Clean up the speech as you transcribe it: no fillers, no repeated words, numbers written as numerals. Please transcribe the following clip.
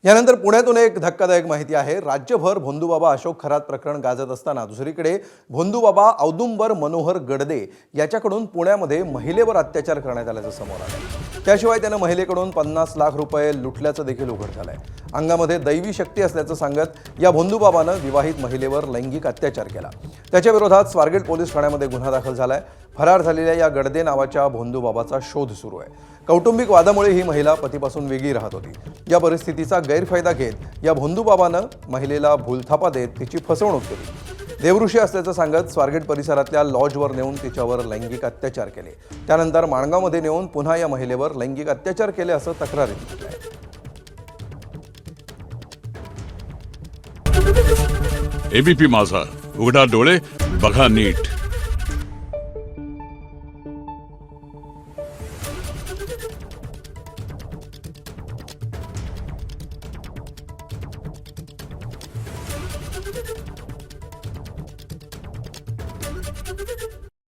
यानंतर पुण्यातून एक धक्कादायक माहिती आहे। राज्यभर भोंदूबाबा अशोक खरात प्रकरण गाजत असताना दुसरीकडे भोंदूबाबा औदुंबर मनोहर गडदे याच्याकडून पुण्यामध्ये महिलेवर अत्याचार करण्यात आल्याचं समोर आलं। त्याशिवाय त्याने महिलेकडून 50 लाख रुपये लुटल्याचं देखील उघड झालंय। अंगामध्ये दैवी शक्ती असल्याचं सांगत या भोंदूबाबानं विवाहित महिलेवर लैंगिक अत्याचार केला। त्याच्या विरोधात स्वारगेट पोलीस ठाण्यामध्ये गुन्हा दाखल झालाय। फरार झालेल्या या गडदे नावाच्या भोंदूबाबाचा शोध सुरू आहे। कौटुंबिक वादामुळे ही महिला पतीपासून वेगळी राहत होती। या परिस्थितीचा गैरफायदा घेत या भोंदूबाबानं महिलेला भूलथापा देत तिची फसवणूक केली। देवऋषी असल्याचं सांगत स्वारगेट परिसरातल्या लॉजवर नेऊन तिच्यावर लैंगिक अत्याचार केले। त्यानंतर माणगावमध्ये नेऊन पुन्हा या महिलेवर लैंगिक अत्याचार केले असं तक्रारीत म्हटलंय। एबीपी माझा, उघडा डोळे बघा नीट।